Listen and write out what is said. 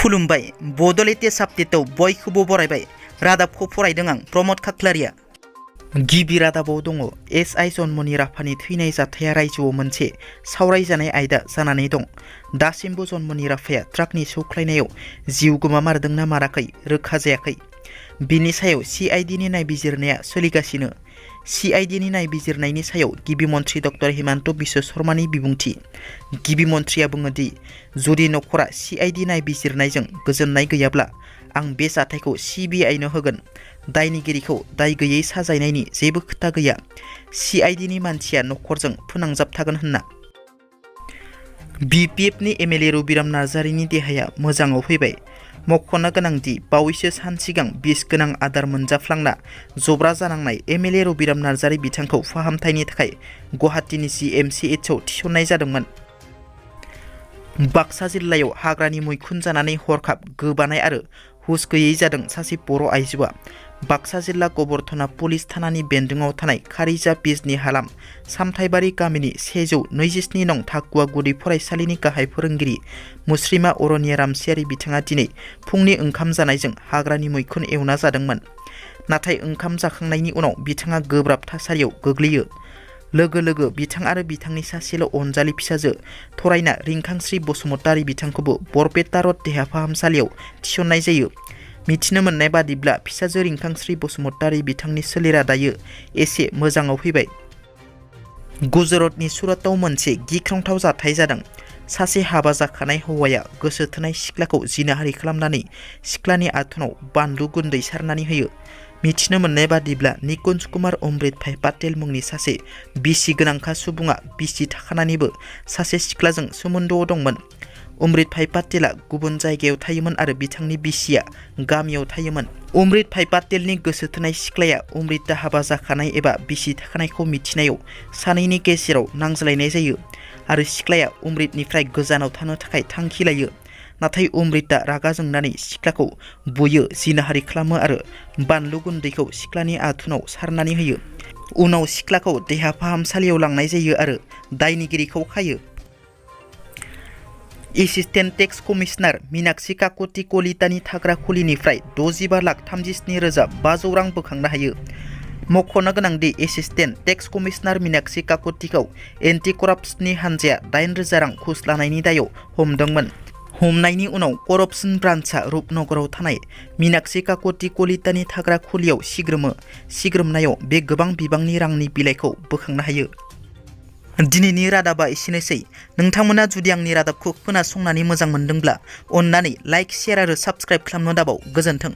खुलुमबाय बड' लेटेस्ट आपडेटआव बयखौबो बरायबाय। रादाबखौ फरायदों आं प्रमद खाख्लारिया। गिबि रादाबाव दङ एसआइ जन्मनि राफानि थैनाय जाथाया रायजोआव मोनसे सावरायजानाय आयदा जानानै दं। दासिमबो जन्मनि राफाया ट्राकनि सौख्लायनायाव जिउ गोमामारदों ना माराखै रोखा जायाखै। बिनि सायाव सिआइडिनि नायबिजिरनाया सोलिगासिनो। सिआइडिनि नायबिजिरनायनि सायाव गिबि मन्थ्रि डक्टर हिमन्त बिश्व शर्मानि बिबुंथि। गिबि मन्थ्रिया बुङो दि जुदि नखरा सिआइडि नायबिजिरनायजों गोजोननाय गैयाब्ला आं बे जाथायखौ सिबिआइनो होगोन। दायनिगिरिखौ दाय गैयै साजायनायनि जेबो खोथा गैया। सिआइडिनि मानसिया नखरजों फोनांजाबथागोन होनना। बिपिएफनि एमएलए रबिराम नार्जारिनि देहाया मोजाङाव फैबाय। मख'नो गोनांदि बावैसो सान सिगां बिस गोनां आदार मोनजाफ्लांना जब्रा जानांनाय एमएलए रबिराम नार्जारि बिथांखौ फाहामथायनि थाखाय गुवाहाटीनि जिएमसिएचआव थिसननाय जादोंमोन। बाक्सा जिल्लायाव हाग्रानि मैखुन जानानै हरखाब गोबानाय आरो हुस गैयै जादों सासे बर' आइजोआ। बाक्सा जिल्ला गबरथना पुलिस थानानि बेन्दोंआव थानाय खारिजा बिजनि हालाम सामथाइबारि गामिनि 127 नं थाकुवा गुदि फरायसालिनि गाहाय फोरोंगिरि मुस्रिमा अरनिया रामसियारि बिथाङा दिनै फुंनि ओंखाम जानायजों हाग्रानि मैखुन एवना जादोंमोन। नाथाय ओंखाम जाखांनायनि उनाव बिथाङा गोब्राब थासारियाव गोग्लैयो। लोगो लोगो बिथां आरो बिथांनि सासेल' अनजालि फिसाजो थरायना रिंखांस्रि बसुमतारि बिथांखौबो बरपेटा रड देहा फाहामसालियाव थिसननाय जायो। मिथिनो मोननाय बादिब्ला फिसाजो रिंखांस्रि बसुमतारि बिथांनि सोलेरा दायो एसे मोजाङाव फैबाय। गुजरातनि सुरतआव मोनसे गिख्रंथाव जाथाय जादों। सासे हाबा जाखानाय हौवाया गोसो थोनाय सिख्लाखौ जिनाहारि खालामनानै सिख्लानि आथुनाव बानलु गुन्दै सारनानै होयो। मिथिनो मोननाय बादिब्ला निकुन्ज कुमार अमृत भाई पाटेल मुंनि सासे बिसि गोनांखा सुबुङा बिसि थाखानानैबो सासे सिख्लाजों सोमोन्दोआव दंमोन। अमृत भाई पाटेला गुबुन जायगायाव थायोमोन आरो बिथांनि बिसिया गामियाव थायोमोन। अमृत भाई पाटेलनि गोसो थोनाय सिख्लाया अमृतआ हाबा जाखानाय एबा बिसि थाखानायखौ मिथिनायाव सानैनि गेजेराव नांज्लायनाय जायो आरो सिख्लाया अमृतनिफ्राय गोजानाव थानो थाखाय थांखि लायो। नाथाय अमृतआ रागा जोंनानै सिख्लाखौ बुयो, जिनाहारि खालामो आरो बानलु गुन्दैखौ सिख्लानि आथुनाव सारनानै होयो। उनाव सिख्लाखौ देहा फाहामसालियाव लांनाय जायो आरो दायनिगिरिखौ खायो। Assistant tax commissioner Meenakshi Kakati कलितानि थाग्रा खुलिनिफ्राय 65,37,500 रां बोखांनो हायो। मख'नो गोनांदि एसिस्टेन्ट टेक्स कमिशनार मीनाक्षी काकतिखौ एन्टि कराप्सननि हानजाया 8,000 रां घुस लानायनि दायाव हमदोंमोन। हमनायनि उनाव करप्सन ब्रान्चआ रुपनगराव थानाय मीनाक्षी काकति कलितानि थाग्रा खुलियाव सिग्रोमनायाव बे गोबां बिबांनि रांनि बिलाइखौ बोखांनो हायो। दिनैनि रादाबा एसेनोसै। नोंथांमोना जुदि आंनि रादाबखौ खोनासंनानै मोजां मोनदोंब्ला अन्नानै लाइक, शेयार आरो साबस्क्राइब खालामनो दाबाव। गोजोन्थों।